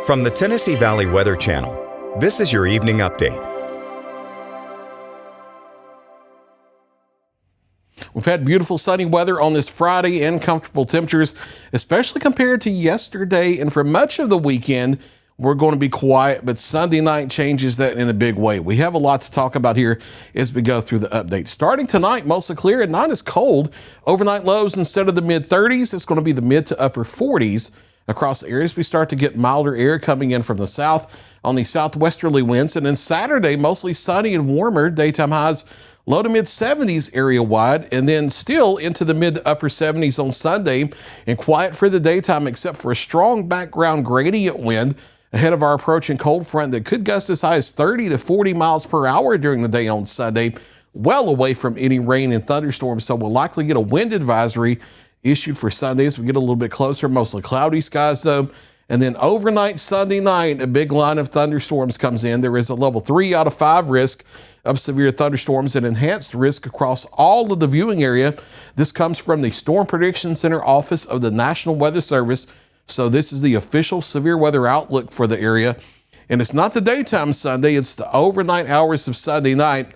From the Tennessee Valley Weather Channel, this is your evening update. We've had beautiful sunny weather on this Friday and comfortable temperatures, especially compared to yesterday. And for much of the weekend, we're going to be quiet, but Sunday night changes that in a big way. We have a lot to talk about here as we go through the update. Starting tonight, mostly clear and not as cold. Overnight lows, instead of the mid-30s, it's going to be the mid to upper 40s. Across the areas, we start to get milder air coming in from the south on the southwesterly winds. And then Saturday, mostly sunny and warmer. Daytime highs low to mid 70s area wide, and then still into the mid to upper 70s on Sunday, and quiet for the daytime except for a strong background gradient wind ahead of our approaching cold front that could gust as high as 30 to 40 miles per hour during the day on Sunday, well away from any rain and thunderstorms. So we'll likely get a wind advisory issued for Sunday as we get a little bit closer. Mostly cloudy skies though. And then overnight Sunday night, a big line of thunderstorms comes in. There is a level 3 out of 5 risk of severe thunderstorms and enhanced risk across all of the viewing area. This comes from the Storm Prediction Center office of the National Weather Service. So this is the official severe weather outlook for the area. And it's not the daytime Sunday, it's the overnight hours of Sunday night,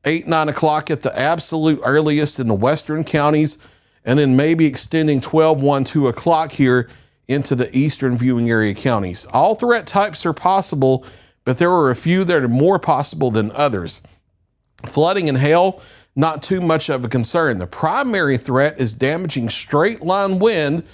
8, 9 o'clock at the absolute earliest in the western counties, and then maybe extending 12, 1, 2 o'clock here into the eastern viewing area counties. All threat types are possible, but there are a few that are more possible than others. Flooding and hail, not too much of a concern. The primary threat is damaging straight line wind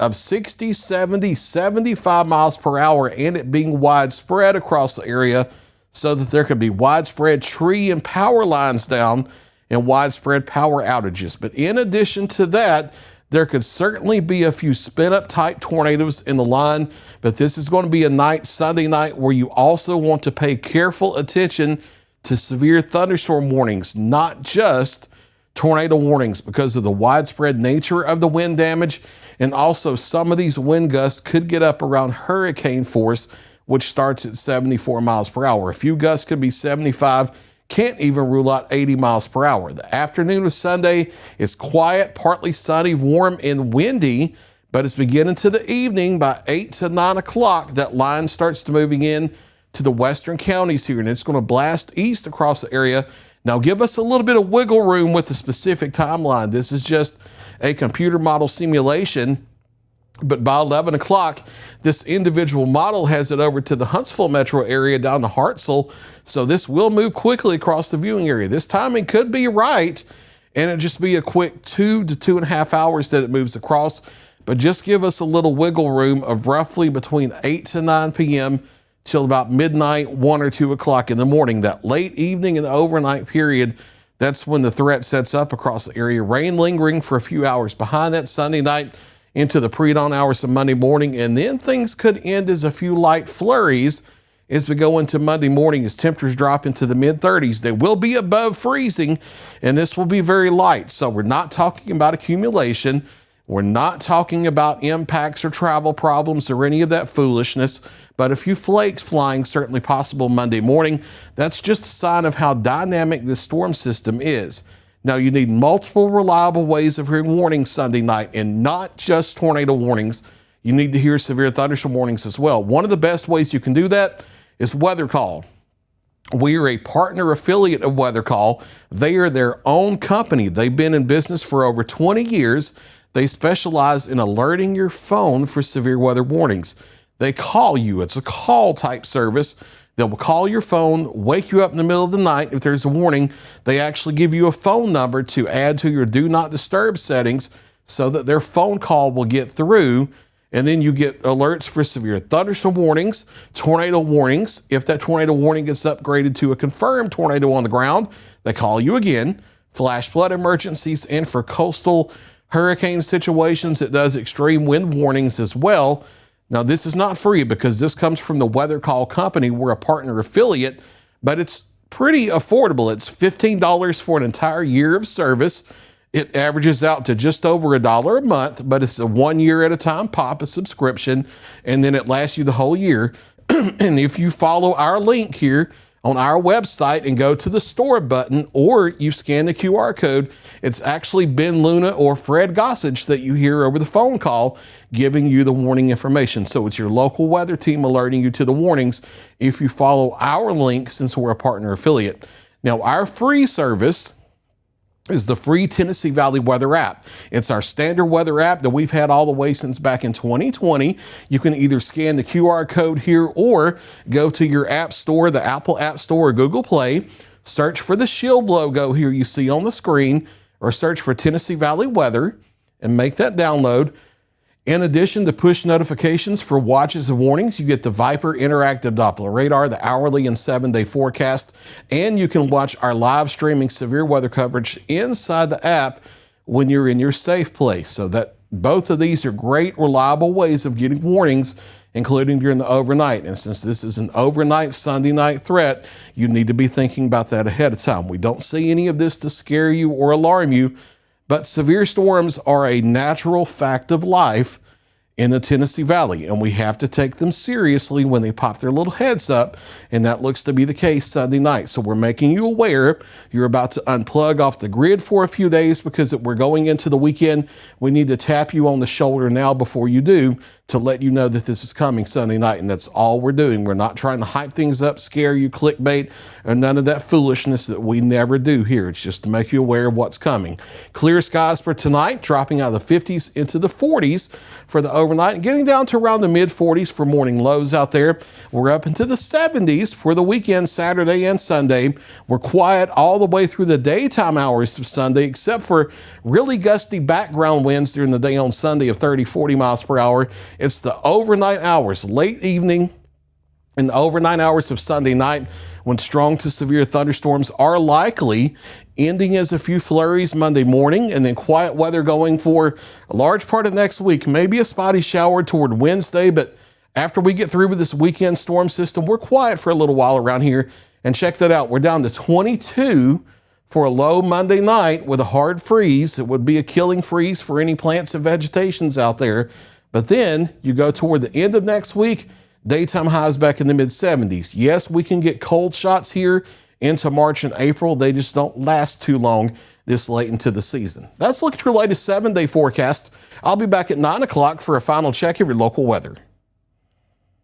of 60, 70, 75 miles per hour, and it being widespread across the area so that there could be widespread tree and power lines down and widespread power outages. But in addition to that, there could certainly be a few spin-up type tornadoes in the line, but this is going to be a night, Sunday night, where you also want to pay careful attention to severe thunderstorm warnings, not just tornado warnings, because of the widespread nature of the wind damage. And also some of these wind gusts could get up around hurricane force, which starts at 74 miles per hour. A few gusts could be 75. Can't even rule out 80 miles per hour. The afternoon of Sunday, it's quiet, partly sunny, warm, and windy, but it's beginning to the evening by 8 to 9 o'clock. That line starts to moving in to the western counties here, and it's going to blast east across the area. Now, give us a little bit of wiggle room with the specific timeline. This is just a computer model simulation. But by 11 o'clock, this individual model has it over to the Huntsville metro area down to Hartselle. So this will move quickly across the viewing area. This timing could be right, and it'll just be a quick 2 to 2.5 hours that it moves across. But just give us a little wiggle room of roughly between 8 to 9 p.m. till about midnight, 1 or 2 o'clock in the morning. That late evening and overnight period, that's when the threat sets up across the area. Rain lingering for a few hours behind that Sunday night into the pre-dawn hours of Monday morning, and then things could end as a few light flurries as we go into Monday morning as temperatures drop into the mid-30s. They will be above freezing, and this will be very light. So we're not talking about accumulation. We're not talking about impacts or travel problems or any of that foolishness, but a few flakes flying certainly possible Monday morning. That's just a sign of how dynamic this storm system is. Now, you need multiple reliable ways of hearing warnings Sunday night, and not just tornado warnings. You need to hear severe thunderstorm warnings as well. One of the best ways you can do that is Weather Call. We are a partner affiliate of Weather Call. They are their own company. They've been in business for over 20 years. They specialize in alerting your phone for severe weather warnings. They call you. It's a call type service. They will call your phone, wake you up in the middle of the night if there's a warning. They actually give you a phone number to add to your do not disturb settings so that their phone call will get through. And then you get alerts for severe thunderstorm warnings, tornado warnings. If that tornado warning gets upgraded to a confirmed tornado on the ground, they call you again. Flash flood emergencies, and for coastal hurricane situations, it does extreme wind warnings as well. Now, this is not free because this comes from the Weather Call company. We're a partner affiliate, but it's pretty affordable. It's $15 for an entire year of service. It averages out to just over $1 a month, but it's a 1 year at a time pop, a subscription, and then it lasts you the whole year. And if you follow our link here on our website and go to the store button, or you scan the QR code. It's actually Ben Luna or Fred Gossage that you hear over the phone call giving you the warning information. So it's your local weather team alerting you to the warnings if you follow our link, since we're a partner affiliate. Now, our free service is the free Tennessee Valley Weather app. It's our standard weather app that we've had all the way since back in 2020. You can either scan the QR code here or go to your app store, the Apple App Store or Google Play, search for the shield logo here you see on the screen, or search for Tennessee Valley Weather and make that download. In addition to push notifications for watches and warnings, you get the Viper Interactive Doppler Radar, the hourly and 7-day forecast, and you can watch our live streaming severe weather coverage inside the app when you're in your safe place. So that both of these are great, reliable ways of getting warnings, including during the overnight. And since this is an overnight Sunday night threat, you need to be thinking about that ahead of time. We don't see any of this to scare you or alarm you, but severe storms are a natural fact of life in the Tennessee Valley, and we have to take them seriously when they pop their little heads up, and that looks to be the case Sunday night. So we're making you aware you're about to unplug off the grid for a few days, because we're going into the weekend. We need to tap you on the shoulder now before you do, to let you know that this is coming Sunday night, and that's all we're doing. We're not trying to hype things up, scare you, clickbait, and none of that foolishness that we never do here. It's just to make you aware of what's coming. Clear skies for tonight, dropping out of the 50s into the 40s for the overnight, and getting down to around the mid-40s for morning lows out there. We're up into the 70s for the weekend, Saturday and Sunday. We're quiet all the way through the daytime hours of Sunday, except for really gusty background winds during the day on Sunday of 30, 40 miles per hour. It's the overnight hours, late evening and the overnight hours of Sunday night, when strong to severe thunderstorms are likely, ending as a few flurries Monday morning, and then quiet weather going for a large part of next week. Maybe a spotty shower toward Wednesday, but after we get through with this weekend storm system, we're quiet for a little while around here. And check that out. We're down to 22 for a low Monday night with a hard freeze. It would be a killing freeze for any plants and vegetations out there. But then you go toward the end of next week, daytime highs back in the mid-70s. Yes, we can get cold shots here into March and April. They just don't last too long this late into the season. That's a look at your latest 7-day forecast. I'll be back at 9 o'clock for a final check of your local weather.